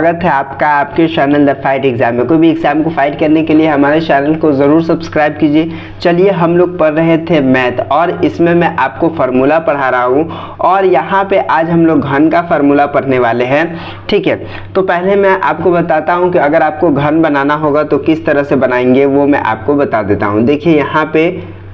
स्वागत है आपका आपके चैनल द फाइट एग्जाम में। कोई भी एग्जाम को फाइट करने के लिए हमारे चैनल को ज़रूर सब्सक्राइब कीजिए। चलिए, हम लोग पढ़ रहे थे मैथ और इसमें मैं आपको फार्मूला पढ़ा रहा हूँ और यहाँ पे आज हम लोग घन का फार्मूला पढ़ने वाले हैं। ठीक है, तो पहले मैं आपको बताता हूँ कि अगर आपको घन बनाना होगा तो किस तरह से बनाएंगे वो मैं आपको बता देता हूँ। देखिए, यहाँ पे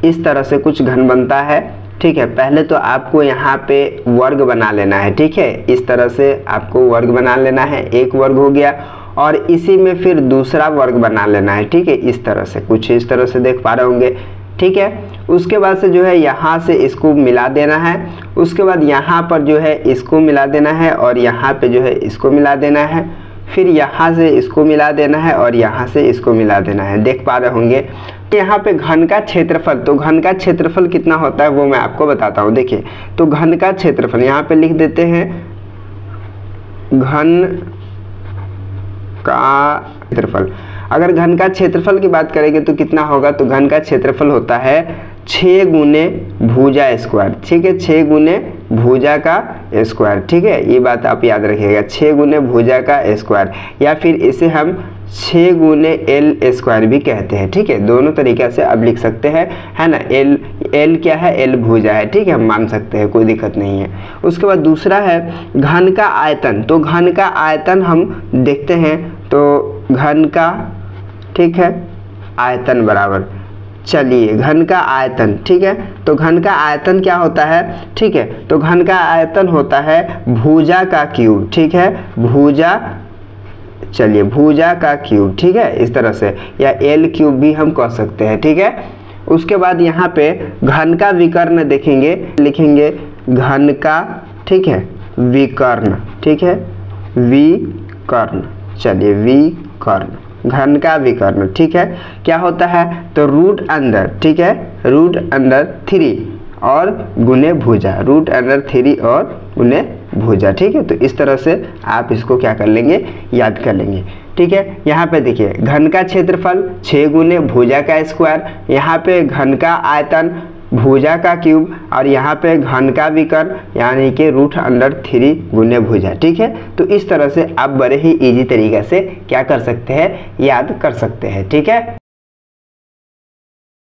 इस तरह से कुछ घन बनता है। ठीक है, पहले तो आपको यहाँ पे वर्ग बना लेना है। ठीक है, इस तरह से आपको वर्ग बना लेना है, एक वर्ग हो गया और इसी में फिर दूसरा वर्ग बना लेना है। ठीक है, इस तरह से कुछ इस तरह से देख पा रहे होंगे। ठीक है, उसके बाद से जो है यहाँ से इसको मिला देना है, उसके बाद यहाँ पर जो है इसको मिला देना है और यहाँ पे जो है इसको मिला देना है, फिर यहाँ से इसको मिला देना है और यहाँ से इसको मिला देना है। देख पा रहे होंगे। यहाँ पे घन का क्षेत्रफल, तो घन का क्षेत्रफल कितना होता है वो मैं आपको बताता हूँ। देखिए, तो घन का क्षेत्रफल यहाँ पे लिख देते हैं, घन का क्षेत्रफल। अगर घन का क्षेत्रफल की बात करेंगे तो कितना होगा, तो घन का क्षेत्रफल होता है 6 गुने भुजा स्क्वायर। ठीक है, 6 गुने भुजा का स्क्वायर। ठीक है, ये बात आप याद रखिएगा, 6 गुने भुजा का स्क्वायर, या फिर इसे हम 6 गुने एल स्क्वायर भी कहते हैं। ठीक है, दोनों तरीके से अब लिख सकते हैं, है ना। एल क्या है, एल भुजा है। ठीक है, हम मान सकते हैं, कोई दिक्कत नहीं है। उसके बाद दूसरा है घन का आयतन। तो घन का आयतन हम देखते हैं, तो घन का, ठीक है, आयतन बराबर, चलिए घन का आयतन। ठीक है, तो घन का आयतन क्या होता है, ठीक है, तो घन का आयतन होता है भुजा का क्यूब। ठीक है, भुजा, चलिए भुजा का क्यूब। ठीक है, इस तरह से, या एल क्यूब भी हम कह सकते हैं। ठीक है, उसके बाद यहाँ पे घन का विकर्ण देखेंगे, लिखेंगे घन का, ठीक है, विकर्ण। ठीक है, विकर्ण, चलिए विकर्ण, घन का विकर्ण। ठीक है, क्या होता है, तो रूट अंदर, ठीक है, रूट अंडर 3 और गुने भुजा, रूट अंडर 3 और गुने भुजा। ठीक है, तो इस तरह से आप इसको क्या कर लेंगे, याद कर लेंगे। ठीक है, यहाँ पे देखिए घन का क्षेत्रफल 6 गुने भुजा का स्क्वायर, यहाँ पे घन का आयतन भुजा का क्यूब और यहाँ पे घन का विकर्ण यानी कि रूट अंडर 3 गुने भुजा। ठीक है, तो इस तरह से आप बड़े ही इजी तरीके से क्या कर सकते हैं, याद कर सकते हैं। ठीक है।